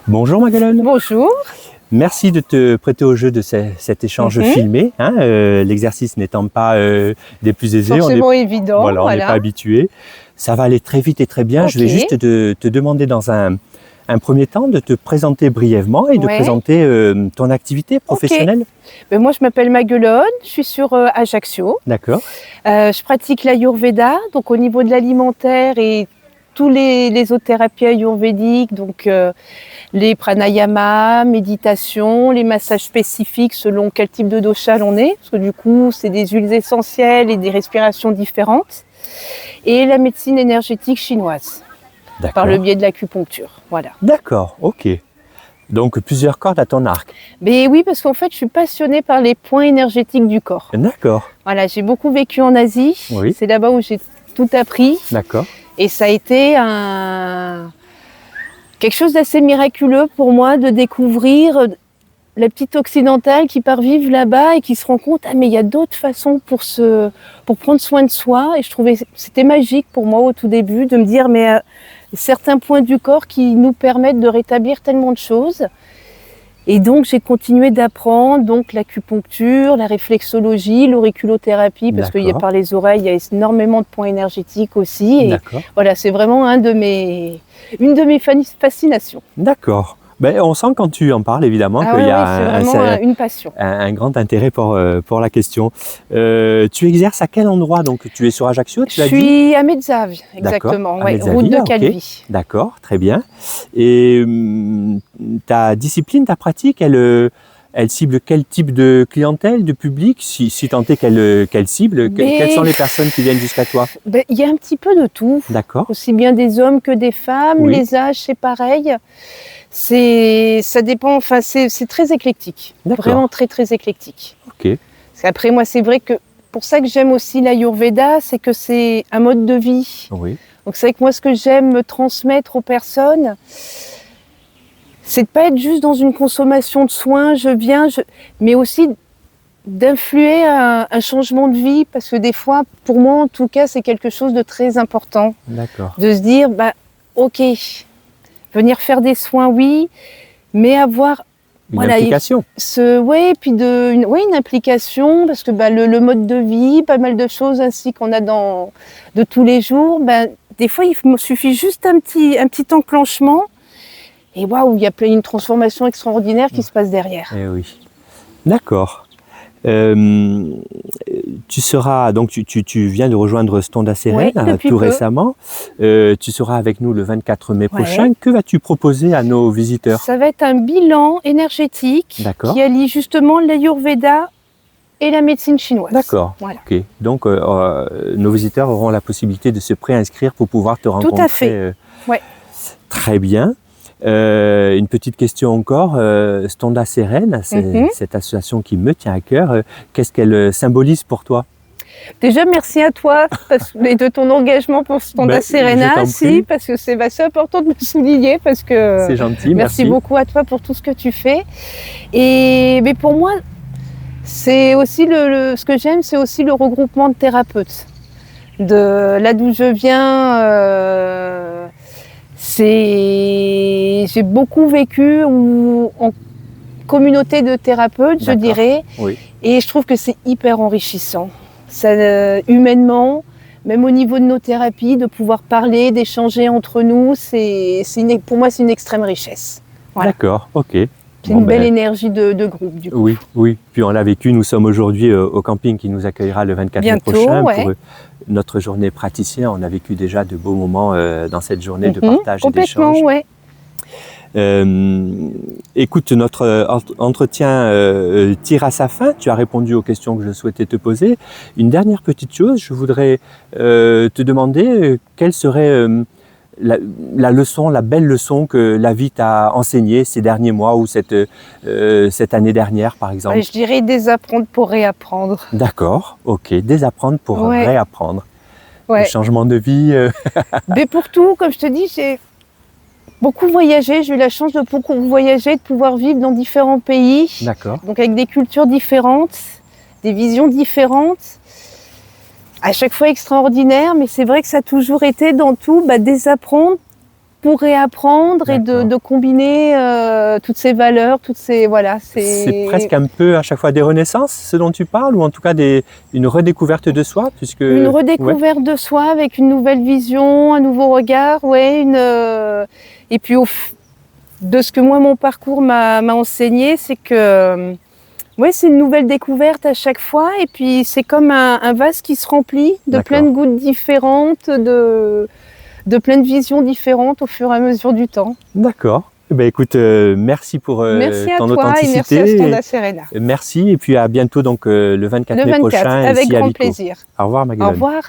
Bonjour Maguelone. Bonjour. Merci de te prêter au jeu de cet échange filmé. L'exercice n'étant pas des plus aisés, Forcément évident. on n'est pas habitué. Ça va aller très vite et très bien. Okay. Je vais juste te demander dans un premier temps de te présenter brièvement et de présenter ton activité professionnelle. Ben moi, je m'appelle Maguelone, je suis sur Ajaccio. D'accord. Je pratique l'Ayurveda, donc au niveau de l'alimentaire et tous les autres thérapies ayurvédiques, donc les pranayama, méditation, les massages spécifiques selon quel type de dosha l'on est, parce que du coup, c'est des huiles essentielles et des respirations différentes, et la médecine énergétique chinoise, par le biais de l'acupuncture. Voilà. D'accord, ok. Donc plusieurs cordes à ton arc. Mais oui, parce qu'en fait, je suis passionnée par les points énergétiques du corps. D'accord. Voilà, j'ai beaucoup vécu en Asie. Oui. C'est là-bas où j'ai tout appris. D'accord. Et ça a été quelque chose d'assez miraculeux pour moi de découvrir la petite occidentale qui part vivre là-bas et qui se rend compte, mais il y a d'autres façons pour prendre soin de soi. Et je trouvais c'était magique pour moi au tout début de me dire, mais certains points du corps qui nous permettent de rétablir tellement de choses. Et donc, j'ai continué d'apprendre donc l'acupuncture, la réflexologie, l'auriculothérapie, parce qu'il y a par les oreilles, il y a énormément de points énergétiques aussi. Et voilà, c'est vraiment une de mes fascinations. D'accord. Ben, on sent quand tu en parles évidemment qu'il y a une passion. Un grand intérêt pour la question. Tu exerces à quel endroit? Donc tu es sur Ajaccio, tu as dit? Je suis à Mezzavie, exactement, route de Calvi. D'accord, très bien. Et ta discipline, ta pratique, elle cible quel type de clientèle, de public, si tant est qu'elle cible? Quelles sont les personnes qui viennent jusqu'à toi? Il y a un petit peu de tout. D'accord. Aussi bien des hommes que des femmes, les âges, c'est pareil. Ça dépend, enfin c'est très éclectique, vraiment très très éclectique. Ok. Après moi c'est vrai que pour ça que j'aime aussi l'Ayurveda, c'est que c'est un mode de vie. Oui. Donc c'est vrai que moi ce que j'aime me transmettre aux personnes, c'est de pas être juste dans une consommation de soins, mais aussi d'influer un changement de vie, parce que des fois, pour moi en tout cas, c'est quelque chose de très important. D'accord. De se dire, ok, venir faire des soins, oui, mais avoir une implication. Puis une implication, parce que le mode de vie, pas mal de choses ainsi qu'on a de tous les jours, des fois il me suffit juste un petit enclenchement, et waouh, il y a une transformation extraordinaire qui se passe derrière. Eh oui. D'accord. Tu seras, donc tu viens de rejoindre Stonda Serena tout récemment. Tu seras avec nous le 24 mai prochain. Que vas-tu proposer à nos visiteurs? Ça va être un bilan énergétique qui allie justement l'Ayurveda et la médecine chinoise. D'accord. Voilà. Ok. Donc nos visiteurs auront la possibilité de se préinscrire pour pouvoir te rencontrer. Tout à fait. Très bien. Une petite question encore, Stonda Serena, c'est cette association qui me tient à cœur, qu'est-ce qu'elle symbolise pour toi? Déjà merci à toi et de ton engagement pour Stonda Serena, parce que c'est important de le souligner, parce que c'est gentil, merci beaucoup à toi pour tout ce que tu fais. Mais pour moi, c'est aussi ce que j'aime, c'est aussi le regroupement de thérapeutes. De là d'où je viens, j'ai beaucoup vécu en communauté de thérapeutes, je dirais, et je trouve que c'est hyper enrichissant. Ça, humainement, même au niveau de nos thérapies, de pouvoir parler, d'échanger entre nous, pour moi c'est une extrême richesse. Voilà. D'accord, ok. C'est une belle énergie de groupe, du coup. Oui. Puis on l'a vécu, nous sommes aujourd'hui au camping qui nous accueillera le 24 mai prochain pour notre journée praticien. On a vécu déjà de beaux moments dans cette journée de partage et d'échange. Écoute, notre entretien tire à sa fin. Tu as répondu aux questions que je souhaitais te poser. Une dernière petite chose, je voudrais te demander quelle serait la leçon, la belle leçon que la vie t'a enseignée ces derniers mois ou cette année dernière, par exemple. Je dirais désapprendre pour réapprendre. D'accord, ok, désapprendre pour réapprendre. Le changement de vie. Mais pour tout, comme je te dis, j'ai beaucoup voyagé. J'ai eu la chance de beaucoup voyager, de pouvoir vivre dans différents pays. D'accord. Donc avec des cultures différentes, des visions différentes. À chaque fois extraordinaire, mais c'est vrai que ça a toujours été dans tout, désapprendre pour réapprendre et D'accord. de combiner toutes ces valeurs, toutes ces voilà. C'est presque un peu à chaque fois des renaissances, ce dont tu parles, ou en tout cas une redécouverte de soi, puisque Une redécouverte de soi avec une nouvelle vision, un nouveau regard, ouais, et puis de ce que moi mon parcours m'a enseigné, c'est que ouais, c'est une nouvelle découverte à chaque fois, et puis c'est comme un vase qui se remplit de plein de gouttes différentes, de plein de visions différentes au fur et à mesure du temps. D'accord. Eh ben, écoute, merci pour Merci à ton toi et merci authenticité. à Standa Serena. Merci, et puis à bientôt donc le 24 Le mai 24, prochain avec ici à grand Vico. plaisir. Au revoir Au Maguelone. revoir.